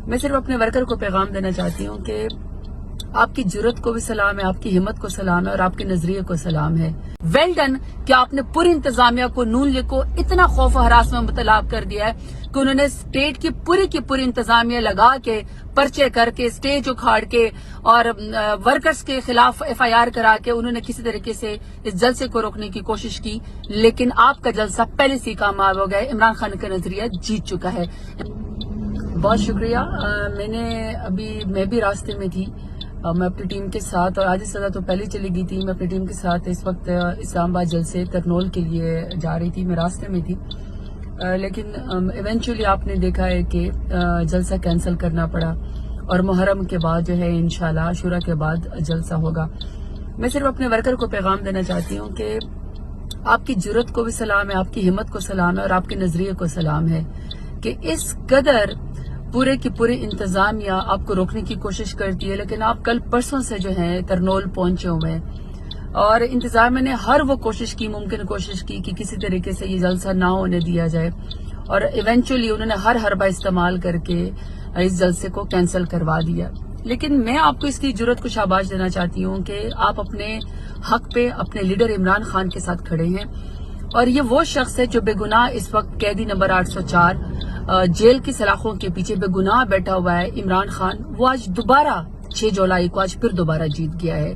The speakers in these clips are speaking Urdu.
میں صرف اپنے ورکر کو پیغام دینا چاہتی ہوں کہ آپ کی جرت کو بھی سلام ہے، آپ کی ہمت کو سلام ہے اور آپ کے نظریے کو سلام ہے۔ ویل ڈن کہ آپ نے پوری انتظامیہ کو، نون لیگ کو اتنا خوف و ہراس میں مبتلا کر دیا ہے کہ انہوں نے اسٹیٹ کی پوری انتظامیہ لگا کے، پرچے کر کے، اسٹیج اکھاڑ کے اور ورکرز کے خلاف FIR کرا کے انہوں نے کسی طریقے سے اس جلسے کو روکنے کی کوشش کی، لیکن آپ کا جلسہ پہلے سے کامیاب ہو گیا ہے۔ عمران خان کا نظریہ جیت چکا ہے۔ بہت شکریہ۔ میں بھی راستے میں تھی، میں اپنی ٹیم کے ساتھ، اور آج سزا تو پہلے چلی گئی تھی، میں اپنی ٹیم کے ساتھ اس وقت اسلام آباد جلسے کرنول کے لیے جا رہی تھی، میں راستے میں تھی، لیکن ایونچولی آپ نے دیکھا ہے کہ جلسہ کینسل کرنا پڑا اور محرم کے بعد جو ہے انشاءاللہ عاشورہ کے بعد جلسہ ہوگا۔ میں صرف اپنے ورکر کو پیغام دینا چاہتی ہوں کہ آپ کی جرت کو بھی سلام ہے، آپ کی ہمت کو سلام ہے اور آپ کے نظریے کو سلام ہے کہ اس قدر پورے کی پوری انتظامیہ آپ کو روکنے کی کوشش کرتی ہے، لیکن آپ کل پرسوں سے جو ہے کرنول پہنچے ہوئے ہیں اور انتظامیہ نے ہر وہ کوشش کی، ممکن کوشش کی کہ کسی طریقے سے یہ جلسہ نہ ہونے دیا جائے، اور ایونچولی انہوں نے ہر حربہ استعمال کر کے اس جلسے کو کینسل کروا دیا۔ لیکن میں آپ کو اس کی جرت کو شاباش دینا چاہتی ہوں کہ آپ اپنے حق پہ اپنے لیڈر عمران خان کے ساتھ کھڑے ہیں، اور یہ وہ شخص ہے جو بے گناہ اس وقت قیدی نمبر 804 جیل کی سلاخوں کے پیچھے بے گناہ بیٹھا ہوا ہے۔ عمران خان وہ آج دوبارہ 6 جولائی کو آج پھر دوبارہ جیت گیا ہے۔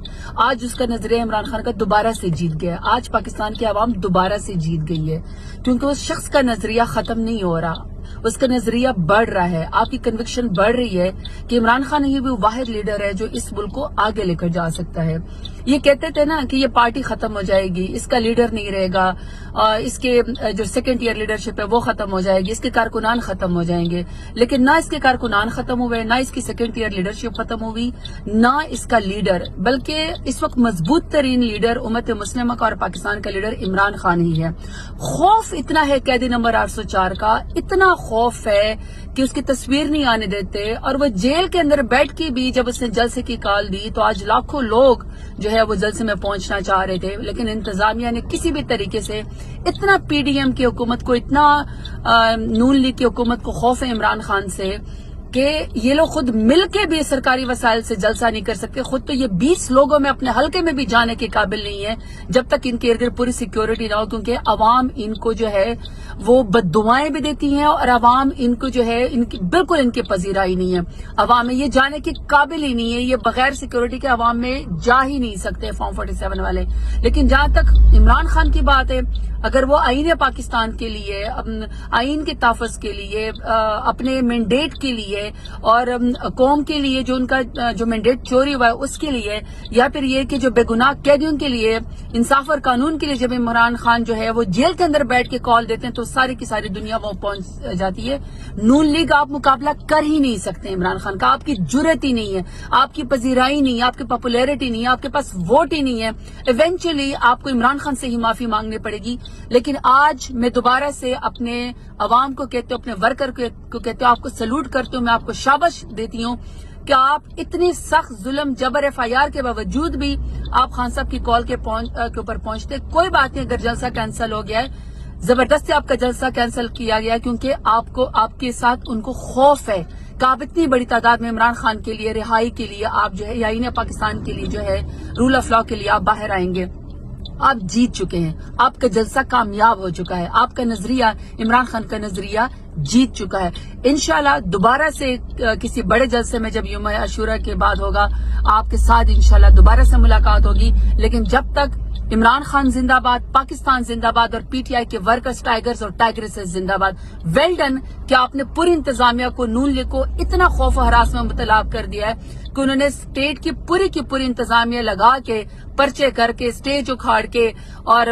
آج اس کا نظریہ عمران خان کا دوبارہ سے جیت گیا ہے۔ آج پاکستان کی عوام دوبارہ سے جیت گئی ہے، کیونکہ اس شخص کا نظریہ ختم نہیں ہو رہا، اس کا نظریہ بڑھ رہا ہے، آپ کی کنوکشن بڑھ رہی ہے کہ عمران خان ہی بھی واحد لیڈر ہے جو اس ملک کو آگے لے کر جا سکتا ہے۔ یہ کہتے تھے نا کہ یہ پارٹی ختم ہو جائے گی، اس کا لیڈر نہیں رہے گا، اس کے جو سیکنڈ ایئر لیڈرشپ ہے وہ ختم ہو جائے گی، اس کے کارکنان ختم ہو جائیں گے، لیکن نہ اس کے کارکنان ختم ہوئے، نہ اس کی سیکنڈ ایئر لیڈرشپ ختم ہوئی، نہ اس کا لیڈر، بلکہ اس وقت مضبوط ترین لیڈر امت مسلمہ کا اور پاکستان کا لیڈر عمران خان ہی ہے۔ خوف اتنا ہے قیدی نمبر 804 کا، اتنا خوف ہے کہ اس کی تصویر نہیں آنے دیتے، اور وہ جیل کے اندر بیٹھ کے بھی جب اس نے جلسے کی کال دی تو آج لاکھوں لوگ جو ہے وہ جلسے میں پہنچنا چاہ رہے تھے، لیکن انتظامیہ نے کسی بھی طریقے سے اتنا PDM کی حکومت کو، اتنا نون لیگ کی حکومت کو خوف ہے عمران خان سے کہ یہ لوگ خود مل کے بھی سرکاری وسائل سے جلسہ نہیں کر سکتے، خود تو یہ 20 لوگوں میں اپنے حلقے میں بھی جانے کے قابل نہیں ہے جب تک ان کے ارد گرد پوری سیکیورٹی نہ ہو، کیونکہ عوام ان کو جو ہے وہ بد دعائیں بھی دیتی ہیں اور عوام ان کو جو ہے بالکل ان کی پذیرائی نہیں ہے، عوام میں یہ جانے کے قابل ہی نہیں ہے، یہ بغیر سیکیورٹی کے عوام میں جا ہی نہیں سکتے فارم 47 والے۔ لیکن جہاں تک عمران خان کی بات ہے، اگر وہ آئین پاکستان کے لیے، آئین کے تحفظ کے لیے، اپنے مینڈیٹ کے لیے اور قوم کے لیے جو ان کا جو مینڈیٹ چوری ہوا ہے اس کے لیے، یا پھر یہ کہ جو بے گناہ قیدیوں کے لیے انصاف اور قانون کے لیے جب عمران خان جو ہے وہ جیل کے اندر بیٹھ کے کال دیتے ہیں تو ساری کی ساری دنیا وہ پہنچ جاتی ہے۔ نون لیگ آپ مقابلہ کر ہی نہیں سکتے عمران خان کا، آپ کی جرت ہی نہیں ہے، آپ کی پذیرائی نہیں ہے، آپ کی پاپولیرٹی نہیں ہے، آپ کے پاس ووٹ ہی نہیں ہے۔ ایونچولی آپ کو عمران خان سے ہی معافی مانگنی پڑے گی، لیکن آج میں دوبارہ سے اپنے عوام کو کہتے ہوں، اپنے ورکر کو کہتے ہوں، آپ کو سلوٹ کرتے ہوں، میں آپ کو شاباش دیتی ہوں کہ آپ اتنی سخت ظلم جبر FIR کے باوجود بھی آپ خان صاحب کی کال کے اوپر پہنچتے۔ کوئی بات نہیں اگر جلسہ کینسل ہو گیا ہے، زبردستی آپ کا جلسہ کینسل کیا گیا ہے کیونکہ آپ کے ساتھ ان کو خوف ہے کہ آپ اتنی بڑی تعداد میں عمران خان کے لیے، رہائی کے لیے، آپ جو ہے آئین پاکستان کے لیے جو ہے رول آف لا کے لیے آپ باہر آئیں گے۔ آپ جیت چکے ہیں، آپ کا جلسہ کامیاب ہو چکا ہے، آپ کا نظریہ، عمران خان کا نظریہ جیت چکا ہے۔ انشاءاللہ دوبارہ سے کسی بڑے جلسے میں جب یوم عاشورہ کے بعد ہوگا آپ کے ساتھ انشاءاللہ دوبارہ سے ملاقات ہوگی، لیکن جب تک عمران خان زندہ باد، پاکستان زندہ باد اور PTI کے ورکرز، ٹائگرز اور ٹائگریسز زندہ باد۔ ویل ڈن کہ آپ نے پوری انتظامیہ کو، نون لیگ کو اتنا خوف و ہراس میں مبتلا کر دیا ہے کہ انہوں نے اسٹیٹ کی پوری انتظامیہ لگا کے، پرچے کر کے، اسٹیج اکھاڑ کے اور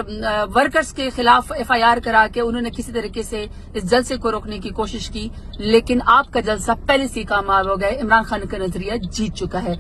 ورکرز کے خلاف FIR کرا کے انہوں نے کسی طریقے سے اس جلسے کو روکنے کی کوشش کی، لیکن آپ کا جلسہ پہلے سے کامیاب ہو گیا ہے۔ عمران خان کا نظریہ جیت چکا ہے۔